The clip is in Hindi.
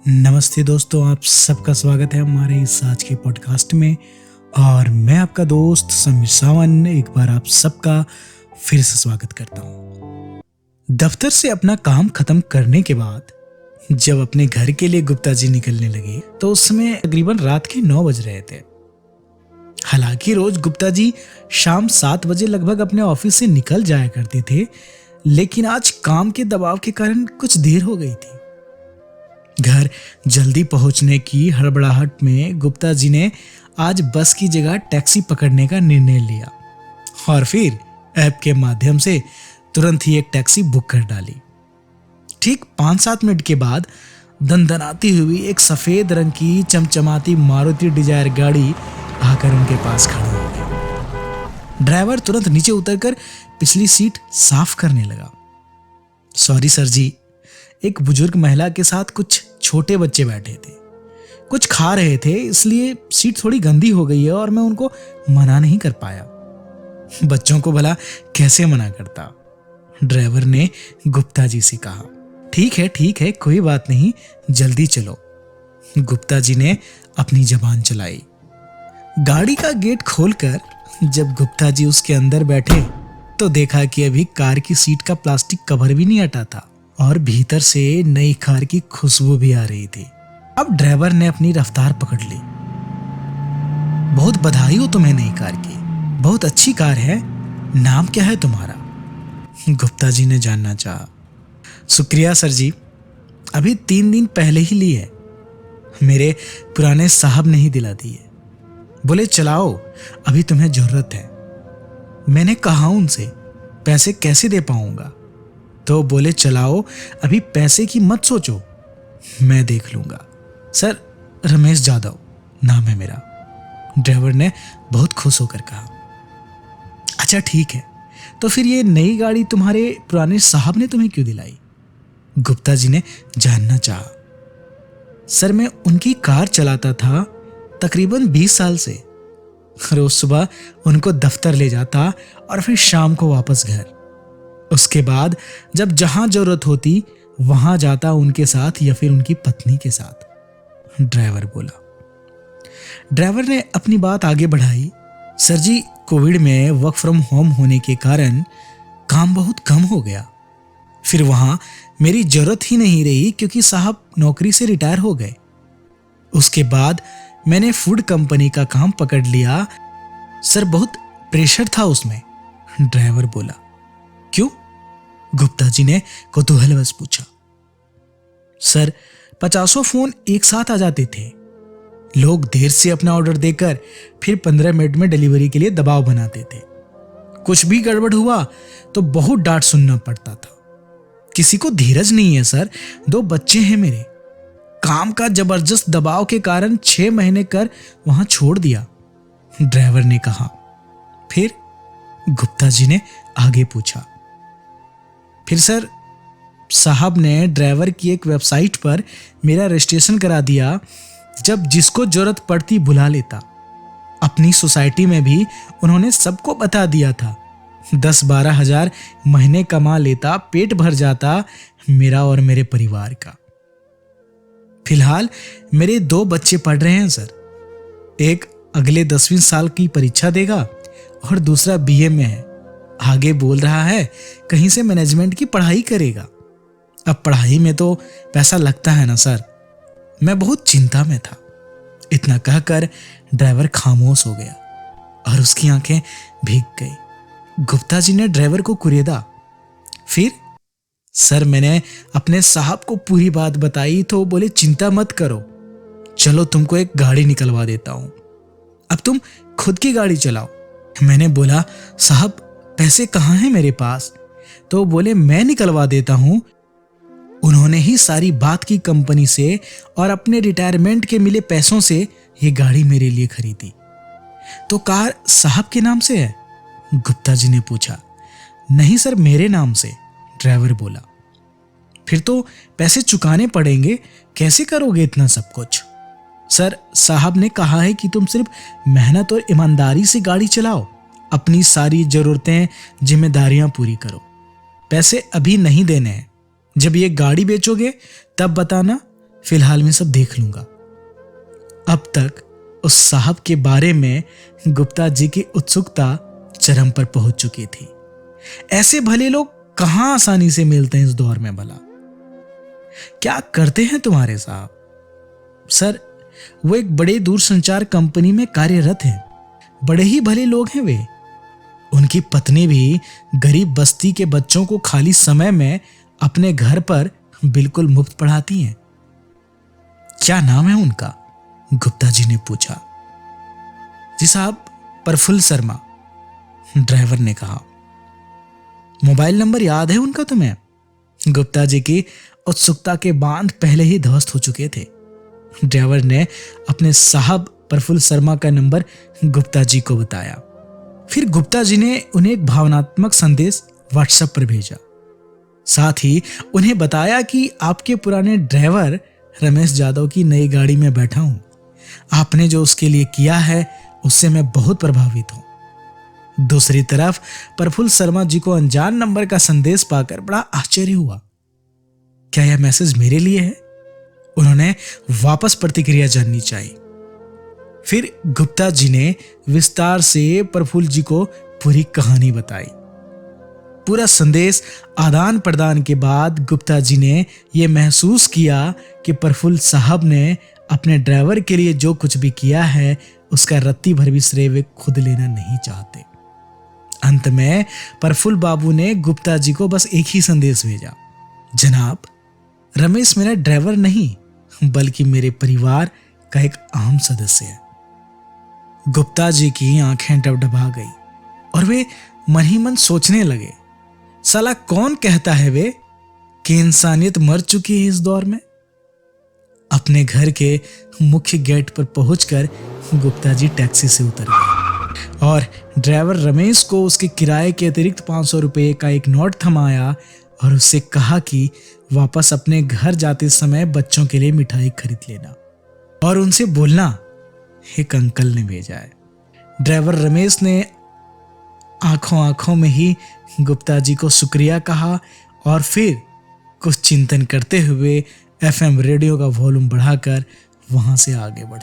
नमस्ते दोस्तों, आप सबका स्वागत है हमारे इस आज के पॉडकास्ट में। और मैं आपका दोस्त समीर सावन एक बार आप सबका फिर से स्वागत करता हूँ। दफ्तर से अपना काम खत्म करने के बाद जब अपने घर के लिए गुप्ता जी निकलने लगे तो उस समय तकरीबन रात के 9 बज रहे थे। हालांकि रोज गुप्ता जी शाम 7 बजे लगभग अपने ऑफिस से निकल जाया करते थे, लेकिन आज काम के दबाव के कारण कुछ देर हो गई थी। घर जल्दी पहुंचने की हड़बड़ाहट में गुप्ता जी ने आज बस की जगह टैक्सी पकड़ने का निर्णय लिया और फिर ऐप के माध्यम से तुरंत ही एक टैक्सी बुक कर डाली। ठीक 5-7 मिनट के बाद दनदनाती हुई एक सफेद रंग की चमचमाती मारुति डिजायर गाड़ी आकर उनके पास खड़ी हो गई। ड्राइवर तुरंत नीचे उतरकर पिछली सीट साफ करने लगा। सॉरी सर जी, एक बुजुर्ग महिला के साथ कुछ छोटे बच्चे बैठे थे, कुछ खा रहे थे, इसलिए सीट थोड़ी गंदी हो गई है और मैं उनको मना नहीं कर पाया। बच्चों को भला कैसे मना करता, ड्राइवर ने गुप्ता जी से कहा। ठीक है, कोई बात नहीं, जल्दी चलो, गुप्ता जी ने अपनी जबान चलाई। गाड़ी का गेट खोलकर जब गुप्ता जी उसके अंदर बैठे तो देखा कि अभी कार की सीट का प्लास्टिक कवर भी नहीं हटा था और भीतर से नई कार की खुशबू भी आ रही थी। अब ड्राइवर ने अपनी रफ्तार पकड़ ली। बहुत बधाई हो तुम्हें नई कार की, बहुत अच्छी कार है, नाम क्या है तुम्हारा, गुप्ता जी ने जानना चाहा। शुक्रिया सर जी, अभी 3 दिन पहले ही ली है, मेरे पुराने साहब ने ही दिला दी है। बोले चलाओ, अभी तुम्हें जरूरत है। मैंने कहा उनसे पैसे कैसे दे पाऊंगा, तो बोले चलाओ, अभी पैसे की मत सोचो, मैं देख लूंगा। सर, रमेश जादव नाम है मेरा, ड्राइवर ने बहुत खुश होकर कहा। अच्छा ठीक है, तो फिर ये नई गाड़ी तुम्हारे पुराने साहब ने तुम्हें क्यों दिलाई, गुप्ता जी ने जानना चाहा। सर, मैं उनकी कार चलाता था तकरीबन 20 साल से। रोज सुबह उनको दफ्तर ले जाता और फिर शाम को वापस घर। उसके बाद जब जहां जरूरत होती वहां जाता उनके साथ या फिर उनकी पत्नी के साथ, ड्राइवर बोला। ड्राइवर ने अपनी बात आगे बढ़ाई। सर जी, कोविड में वर्क फ्रॉम होम होने के कारण काम बहुत कम हो गया, फिर वहां मेरी जरूरत ही नहीं रही क्योंकि साहब नौकरी से रिटायर हो गए। उसके बाद मैंने फूड कंपनी का काम पकड़ लिया। सर, बहुत प्रेशर था उसमें, ड्राइवर बोला। क्यों, गुप्ता जी ने कौतूहलवश पूछा। सर, 50 फोन एक साथ आ जाते थे, लोग देर से अपना ऑर्डर देकर फिर 15 मिनट में डिलीवरी के लिए दबाव बनाते थे। कुछ भी गड़बड़ हुआ तो बहुत डांट सुनना पड़ता था। किसी को धीरज नहीं है सर, 2 बच्चे हैं मेरे, काम का जबरदस्त दबाव के कारण 6 महीने कर वहां छोड़ दिया, ड्राइवर ने कहा। फिर गुप्ता जी ने आगे पूछा। फिर सर, साहब ने ड्राइवर की एक वेबसाइट पर मेरा रजिस्ट्रेशन करा दिया, जब जिसको जरूरत पड़ती बुला लेता। अपनी सोसाइटी में भी उन्होंने सबको बता दिया था। 10-12 हजार महीने कमा लेता, पेट भर जाता मेरा और मेरे परिवार का। फिलहाल मेरे 2 बच्चे पढ़ रहे हैं सर, एक अगले 10वीं साल की परीक्षा देगा और दूसरा बीए में है, आगे बोल रहा है कहीं से मैनेजमेंट की पढ़ाई करेगा। अब पढ़ाई में तो पैसा लगता है ना सर, मैं बहुत चिंता में था। इतना कहकर ड्राइवर खामोश हो गया और उसकी आंखें भीग गई। गुप्ता जी ने ड्राइवर को कुरेदा। फिर सर, मैंने अपने साहब को पूरी बात बताई तो बोले चिंता मत करो, चलो तुमको एक गाड़ी निकलवा देता हूं, अब तुम खुद की गाड़ी चलाओ। मैंने बोला साहब, पैसे कहाँ हैं मेरे पास, तो बोले मैं निकलवा देता हूं। उन्होंने ही सारी बात की कंपनी से और अपने रिटायरमेंट के मिले पैसों से ये गाड़ी मेरे लिए खरीदी। तो कार साहब के नाम से है, गुप्ता जी ने पूछा। नहीं सर, मेरे नाम से, ड्राइवर बोला। फिर तो पैसे चुकाने पड़ेंगे, कैसे करोगे इतना सब कुछ। सर, साहब ने कहा है कि तुम सिर्फ मेहनत और ईमानदारी से गाड़ी चलाओ, अपनी सारी जरूरतें जिम्मेदारियां पूरी करो, पैसे अभी नहीं देने हैं, जब ये गाड़ी बेचोगे तब बताना, फिलहाल मैं सब देख लूंगा। अब तक उस साहब के बारे में गुप्ता जी की उत्सुकता चरम पर पहुंच चुकी थी। ऐसे भले लोग कहां आसानी से मिलते हैं इस दौर में भला? क्या करते हैं तुम्हारे साहब? सर, वो एक बड़े दूरसंचार कंपनी में कार्यरत हैं। बड़े ही भले लोग हैं वे। उनकी पत्नी भी गरीब बस्ती के बच्चों को खाली समय में अपने घर पर बिल्कुल मुफ्त पढ़ाती हैं। क्या नाम है उनका? गुप्ता जी ने पूछा। जी साहब, प्रफुल्ल शर्मा, ड्राइवर ने कहा। मोबाइल नंबर याद है उनका तुम्हें? गुप्ता जी की उत्सुकता के बांध पहले ही ध्वस्त हो चुके थे। ड्राइवर ने अपने साहब प्रफुल्ल शर्मा का नंबर गुप्ता जी को बताया। फिर गुप्ता जी ने उन्हें एक भावनात्मक संदेश व्हाट्सएप पर भेजा। साथ ही उन्हें बताया कि आपके पुराने ड्राइवर रमेश यादव की नई गाड़ी में बैठा हूं। आपने जो उसके लिए किया है उससे मैं बहुत प्रभावित हूं। दूसरी तरफ प्रफुल्ल शर्मा जी को अनजान नंबर का संदेश पाकर बड़ा आश्चर्य हुआ। क्या यह मैसेज मेरे लिए है? उन्होंने वापस प्रतिक्रिया जाननी चाहिए। फिर गुप्ता जी ने विस्तार से प्रफुल्ल जी को पूरी कहानी बताई। पूरा संदेश आदान प्रदान के बाद गुप्ता जी ने यह महसूस किया कि प्रफुल्ल साहब ने अपने ड्राइवर के लिए जो कुछ भी किया है उसका रत्ती भर भी श्रेय वे खुद लेना नहीं चाहते। अंत में प्रफुल्ल बाबू ने गुप्ता जी को बस एक ही संदेश भेजा। जनाब, रमेश मेरा ड्राइवर नहीं बल्कि मेरे परिवार का एक आम सदस्य है। गुप्ता जी की आंखें डबडबा गई और वे मन ही मन सोचने लगे, साला कौन कहता है वे कि इंसानियत मर चुकी है इस दौर में? अपने घर के मुख्य गेट पर पहुंचकर गुप्ता जी टैक्सी से उतर गए और ड्राइवर रमेश को उसके किराए के अतिरिक्त 500 रुपये का एक नोट थमाया और उससे कहा कि वापस अपने घर जाते समय बच्चों के लिए मिठाई खरीद लेना और उनसे बोलना एक अंकल ने भेजा है। ड्राइवर रमेश ने आंखों आंखों में ही गुप्ता जी को शुक्रिया कहा और फिर कुछ चिंतन करते हुए एफएम रेडियो का वॉल्यूम बढ़ाकर वहां से आगे बढ़